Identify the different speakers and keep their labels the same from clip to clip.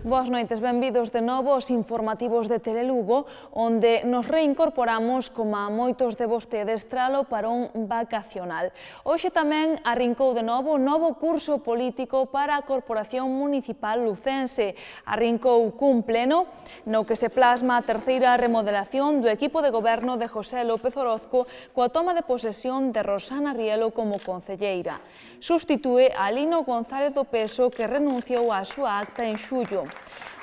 Speaker 1: Boas noites, benvidos de novo aos informativos de Telelugo, onde nos reincorporamos, como a moitos de vostedes, tralo parón vacacional. Hoxe tamén arrincou de novo o novo curso político para a Corporación Municipal Lucense. Arrincou cun pleno no que se plasma a terceira remodelación do equipo de goberno de José López Orozco coa toma de posesión de Rosana Rielo como concelleira. Sustitúe a Lino González do Peso, que renunciou á súa acta en xullo.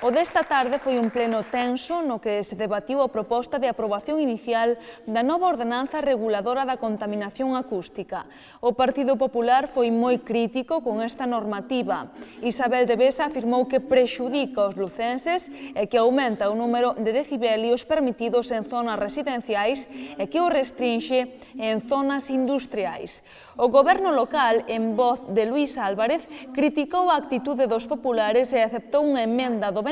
Speaker 1: O desta tarde foi un pleno tenso no que se debatiu a proposta de aprobación inicial da nova ordenanza reguladora da contaminación acústica. O Partido Popular foi moi crítico con esta normativa. Isabel de Besa afirmou que prexudica os lucenses e que aumenta o número de decibelios permitidos en zonas residenciais e que o restrinxe en zonas industriais. O goberno local, en voz de Luís Álvarez, criticou a actitude dos populares e aceptou unha emenda do BNG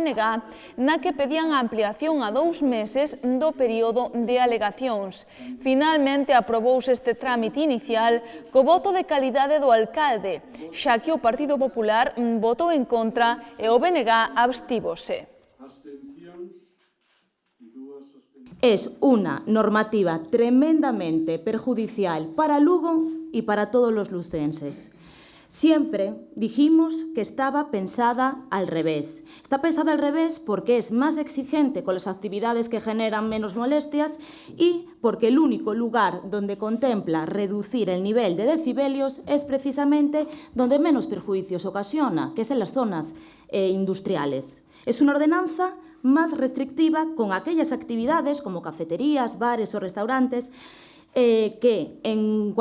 Speaker 1: na que pedían a ampliación a 2 meses do período de alegacións. Finalmente aprobouse este trámite inicial co voto de calidade do alcalde, xa que o Partido Popular votou en contra e o BNG abstívose.
Speaker 2: Es una normativa tremendamente perjudicial para Lugo y para todos los lucenses. Siempre dijimos que estaba pensada al revés. Está pensada al revés porque es más exigente con las actividades que generan menos molestias y porque el único lugar donde contempla reducir el nivel de decibelios es precisamente donde menos perjuicios ocasiona, que es en las zonas industriales. Es una ordenanza más restrictiva con aquellas actividades como cafeterías, bares o restaurantes que en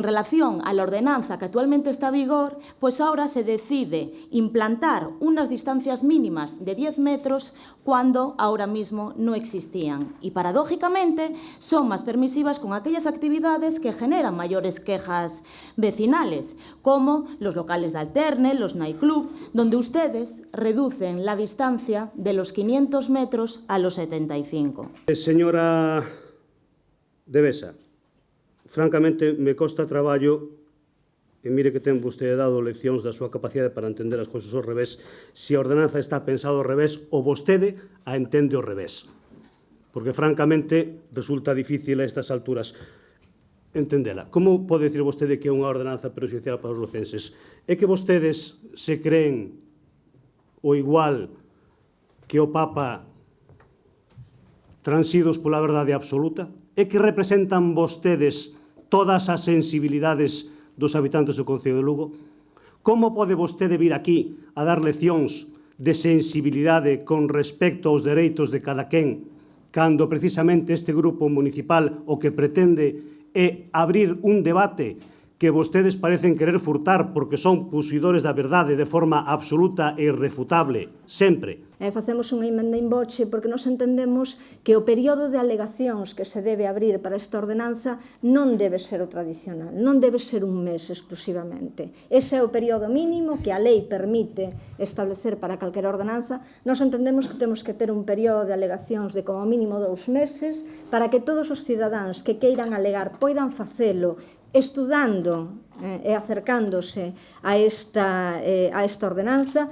Speaker 2: relación a la ordenanza que actualmente está en vigor, pues ahora se decide implantar unas distancias mínimas de 10 metros cuando ahora mismo no existían. Y paradójicamente son más permisivas con aquellas actividades que generan mayores quejas vecinales, como los locales de alterne, los nightclub, donde ustedes reducen la distancia de los 500 metros a los 75.
Speaker 3: Señora de Besa, francamente, me costa traballo, e mire que ten vostede dado leccións da súa capacidade para entender as cousas ao revés, se a ordenanza está pensada ao revés ou vostede a entende ao revés. Porque, francamente, resulta difícil a estas alturas entendela. Como pode dicir vostede que é unha ordenanza prexudicial para os lucenses? É que vostedes se creen o igual que o Papa transidos pola verdade absoluta? É que representan vostedes todas as sensibilidades dos habitantes do Concello de Lugo? Como pode vostede vir aquí a dar leccións de sensibilidade con respecto aos dereitos de cada quen, cando precisamente este grupo municipal o que pretende é abrir un debate que vostedes parecen querer furtar porque son posuidores da verdade de forma absoluta e irrefutable, sempre?
Speaker 4: Facemos unha emenda in voce porque nos entendemos que o período de alegacións que se debe abrir para esta ordenanza non debe ser o tradicional, non debe ser un mes exclusivamente. Ese é o período mínimo que a lei permite establecer para calquera ordenanza. Nos entendemos que temos que ter un período de alegacións de como mínimo 2 meses para que todos os cidadáns que queiran alegar poidan facelo estudando e acercándose a esta ordenanza.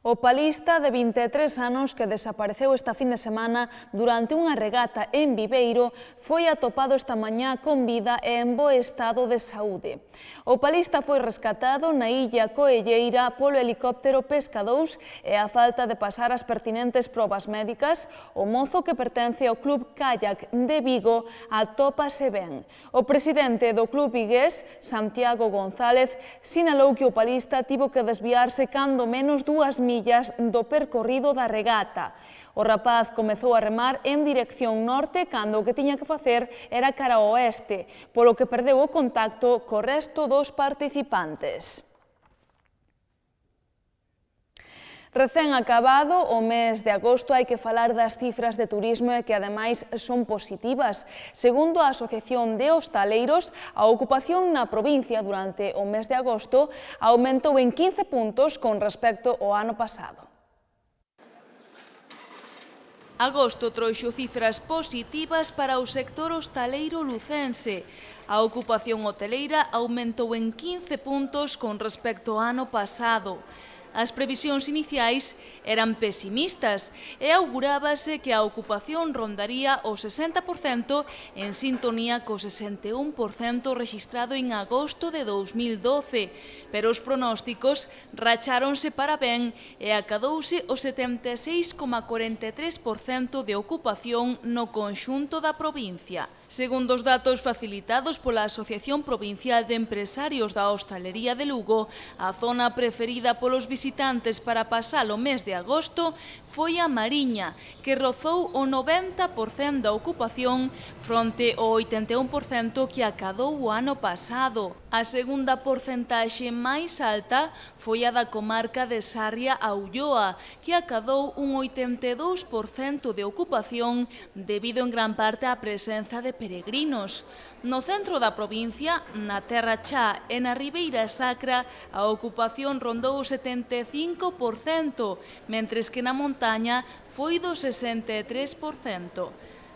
Speaker 1: O palista de 23 anos que desapareceu esta fin de semana durante unha regata en Viveiro foi atopado esta mañá con vida e en bo estado de saúde. O palista foi rescatado na illa Coelleira polo helicóptero Pesca 2 e a falta de pasar as pertinentes probas médicas, o mozo que pertence ao Club Kayak de Vigo atópase ben. O presidente do club vigués, Santiago González, sinalou que o palista tivo que desviarse cando menos 2 millas do percorrido da regata. O rapaz comezou a remar en dirección norte cando o que tiña que facer era cara ao oeste, polo que perdeu o contacto co resto dos participantes. Recén acabado o mes de agosto hai que falar das cifras de turismo e que ademais son positivas. Segundo a Asociación de Hostaleiros, a ocupación na provincia durante o mes de agosto aumentou en 15 puntos con respecto ao ano pasado.
Speaker 5: Agosto trouxo cifras positivas para o sector hostaleiro lucense. A ocupación hoteleira aumentou en 15 puntos con respecto ao ano pasado. As previsións iniciais eran pesimistas e augurábase que a ocupación rondaría o 60% en sintonía co 61% rexistrado en agosto de 2012, pero os pronósticos racháronse para ben e acadouse o 76,43% de ocupación no conxunto da provincia. Segundo os datos facilitados pola Asociación Provincial de Empresarios da Hostalería de Lugo, a zona preferida polos visitantes para pasar o mes de agosto foi a Mariña, que rozou o 90% da ocupación fronte ao 81% que acadou o ano pasado. A segunda porcentaxe máis alta foi a da comarca de Sarria a Ulloa, que acadou un 82% de ocupación debido en gran parte á presenza de peregrinos. No centro da provincia, na Terra Chá e na Ribeira Sacra, a ocupación rondou o 75%, mentres que na montaña foi do 63%.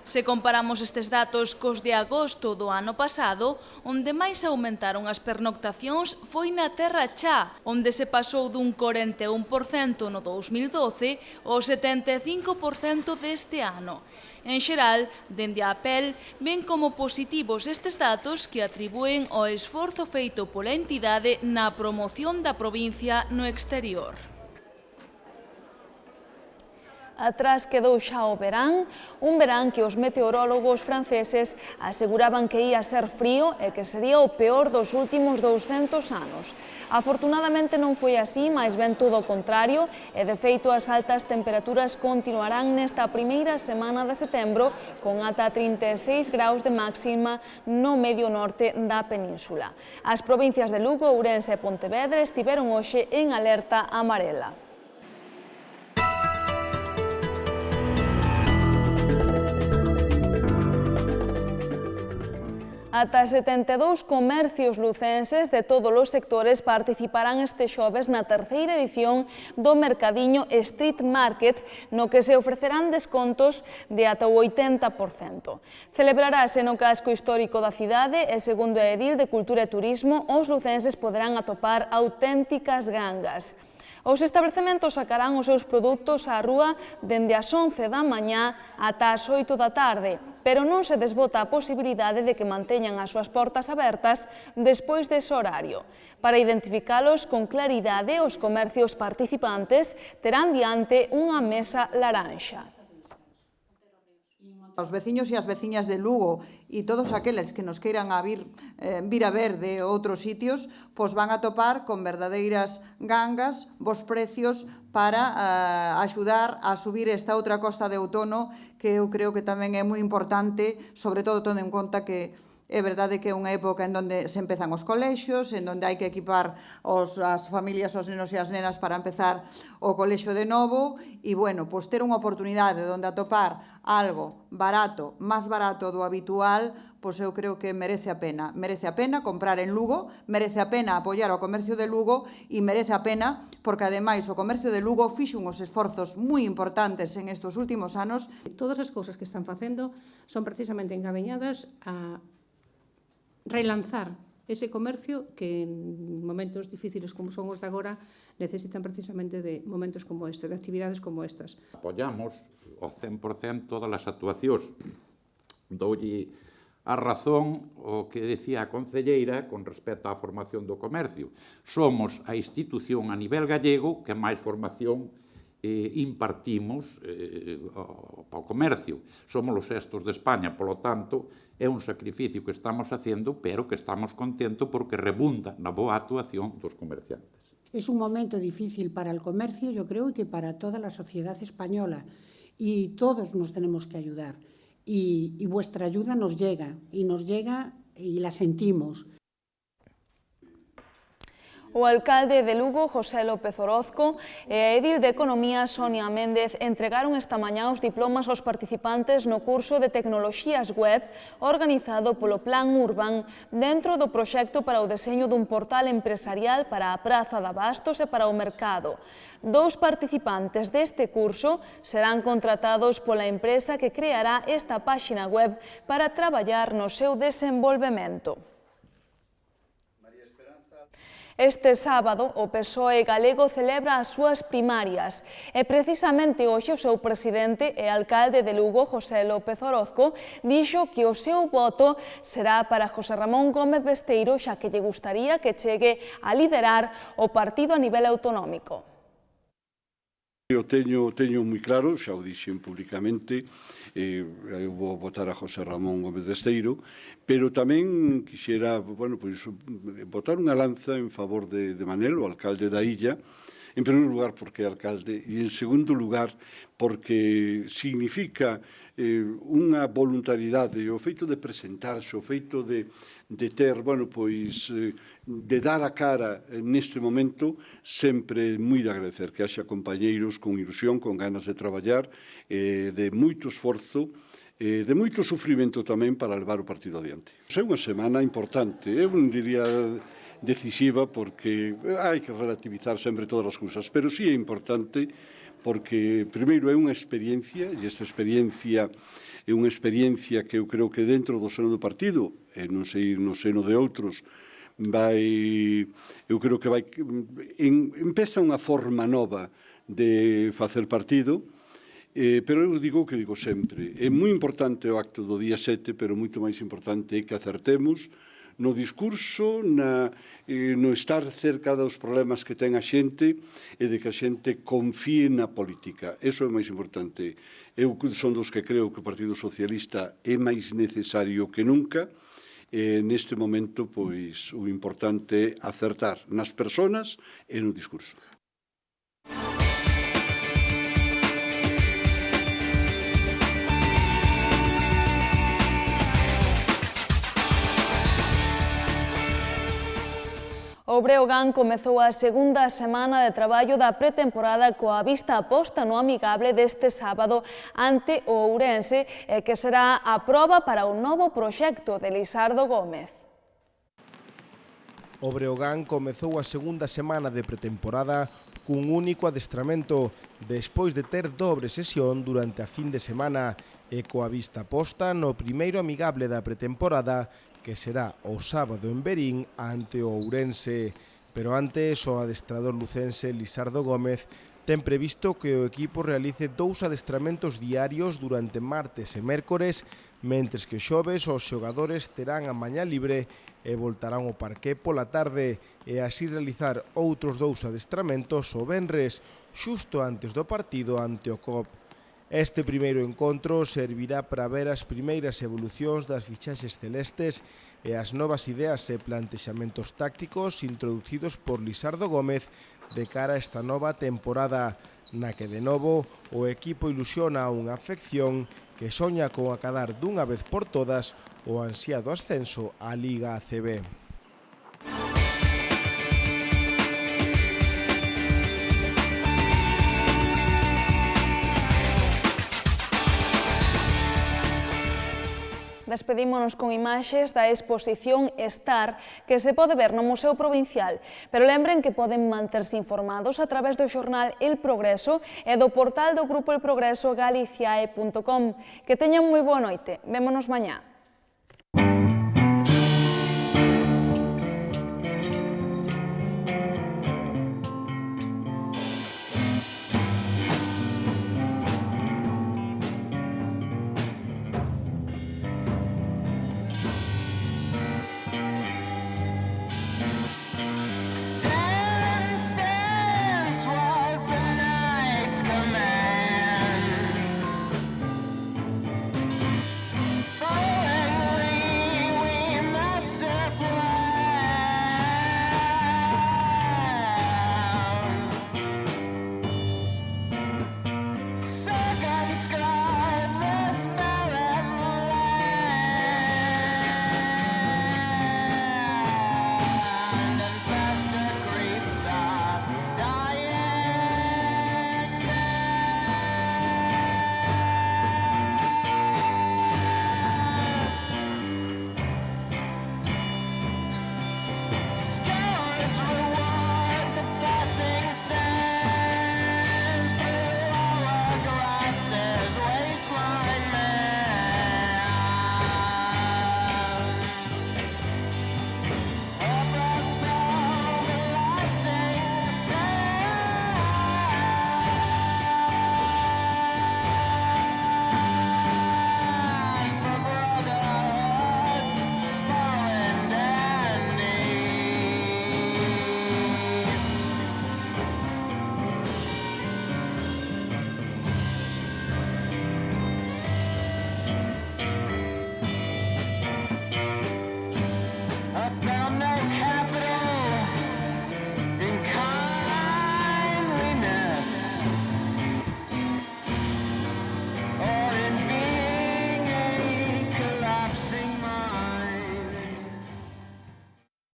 Speaker 5: Se comparamos estes datos cos de agosto do ano pasado, onde máis aumentaron as pernoctacións foi na Terra Chá, onde se pasou dun 41% no 2012 ao 75% deste ano. En xeral, dende a APEL, ven como positivos estes datos que atribúen ao esforzo feito pola entidade na promoción da provincia no exterior.
Speaker 1: Atrás quedou xa o verán, un verán que os meteorólogos franceses aseguraban que ia ser frío e que sería o peor dos últimos 200 anos. Afortunadamente non foi así, mais ben todo o contrario, e de feito as altas temperaturas continuarán nesta primeira semana de setembro con ata 36 graus de máxima no medio norte da península. As provincias de Lugo, Ourense e Pontevedra estiveron hoxe en alerta amarela. Ata 72 comercios lucenses de todos os sectores participarán este xoves na terceira edición do Mercadiño Street Market, no que se ofrecerán descontos de ata o 80%. Celebrarase no casco histórico da cidade e, segundo a Edil de Cultura e Turismo, os lucenses poderán atopar auténticas gangas. Os establecementos sacarán os seus produtos á rúa dende as 11 da mañá ata as 8 da tarde, pero non se desbota a posibilidade de que manteñan as súas portas abertas despois dese horario. Para identificalos con claridade, os comercios participantes terán diante unha mesa laranxa.
Speaker 6: Os veciños e as veciñas de Lugo e todos aqueles que nos queiran vir a ver de outros sitios, pois van a topar con verdadeiras gangas, bons precios para axudar a subir esta outra costa de outono que eu creo que tamén é moi importante, sobre todo tendo en conta que é verdade que é unha época en onde se empezan os colexios, en onde hai que equipar as familias, os nenos e as nenas para empezar o colexio de novo e, bueno, pois ter unha oportunidade onde atopar algo barato, máis barato do habitual, pois eu creo que merece a pena. Merece a pena comprar en Lugo, merece a pena apoiar o comercio de Lugo e merece a pena porque, ademais, o comercio de Lugo fixo uns esforzos moi importantes en estes últimos anos.
Speaker 7: Todas as cousas que están facendo son precisamente encabeñadas a relanzar ese comercio que en momentos difíciles como son os de agora necesitan precisamente de momentos como este, de actividades como estas.
Speaker 8: Apoyamos ao 100% todas as actuacións. Doulle a razón o que decía a concelleira con respecto á formación do comercio. Somos a institución a nivel gallego que máis formación impartimos ao comercio. Somos os sextos de España, polo tanto, é un sacrificio que estamos facendo, pero que estamos contentos porque rebunda na boa actuación dos comerciantes.
Speaker 9: Es un momento difícil para el comercio, yo creo, y que para toda la sociedad española. Y todos nos tenemos que ayudar. Y vuestra ayuda nos llega y la sentimos.
Speaker 1: O alcalde de Lugo, José López Orozco, e a edil de Economía, Sonia Méndez, entregaron esta mañá os diplomas aos participantes no curso de Tecnoloxías Web organizado polo Plan Urban dentro do proxecto para o deseño dun portal empresarial para a Praza de Abastos e para o mercado. 2 participantes deste curso serán contratados pola empresa que creará esta páxina web para traballar no seu desenvolvemento. Este sábado, o PSOE galego celebra as súas primarias e precisamente hoxe o seu presidente e alcalde de Lugo, José López Orozco, dixo que o seu voto será para José Ramón Gómez Besteiro, xa que lle gustaría que chegue a liderar o partido a nivel autonómico.
Speaker 10: Eu teño moi claro, xa o dixen públicamente, eu vou votar a José Ramón Gómez Besteiro, pero tamén quixera botar unha lanza en favor de Manel, o alcalde da illa, en primeiro lugar porque é alcalde e en segundo lugar porque significa unha voluntariedade, o feito de presentarse, o feito de ter, de dar a cara neste momento, sempre moi de agradecer que haxa compañeiros con ilusión, con ganas de traballar, de moito esforzo, de moito sufrimento tamén para levar o partido adiante. É unha semana importante, eu non diría decisiva porque hai que relativizar sempre todas as cousas, pero sí é importante porque, primeiro, é unha experiencia, e esta experiencia é unha experiencia que eu creo que dentro do seno do partido, e non sei no seno de outros, eu creo que empeza unha forma nova de facer partido, pero eu digo o que digo sempre, é moi importante o acto do día 7, pero moito máis importante é que acertemos no discurso, no estar cerca dos problemas que ten a xente e de que a xente confíe na política. Eso é máis importante. Eu son dos que creo que o Partido Socialista é máis necesario que nunca. Neste momento, pois, o importante é acertar nas persoas e no discurso.
Speaker 1: O Breogán comezou a segunda semana de traballo da pretemporada coa vista posta no amigable deste sábado ante o Ourense, que será a proba para o novo proxecto de Lisardo Gómez.
Speaker 11: O Breogán comezou a segunda semana de pretemporada cun único adestramento, despois de ter dobre sesión durante a fin de semana e coa vista posta no primeiro amigable da pretemporada, que será o sábado en Verín ante o Ourense. Pero antes, o adestrador lucense Lisardo Gómez ten previsto que o equipo realice 2 adestramentos diarios durante martes e mércores, mentres que xoves os xogadores terán a mañá libre e voltarán ao parqué pola tarde e así realizar outros 2 adestramentos o venres, xusto antes do partido ante o COP. Este primeiro encontro servirá para ver as primeiras evolucións das fichaxes celestes e as novas ideas e plantexamentos tácticos introducidos por Lisardo Gómez de cara a esta nova temporada, na que de novo o equipo ilusiona a unha afección que soña con acadar dunha vez por todas o ansiado ascenso á Liga ACB.
Speaker 1: Despedímonos con imaxes da exposición Estar que se pode ver no Museo Provincial, pero lembren que poden manterse informados a través do xornal El Progreso e do portal do Grupo El Progreso galiciae.com. Que teñan moi boa noite. Vémonos mañá.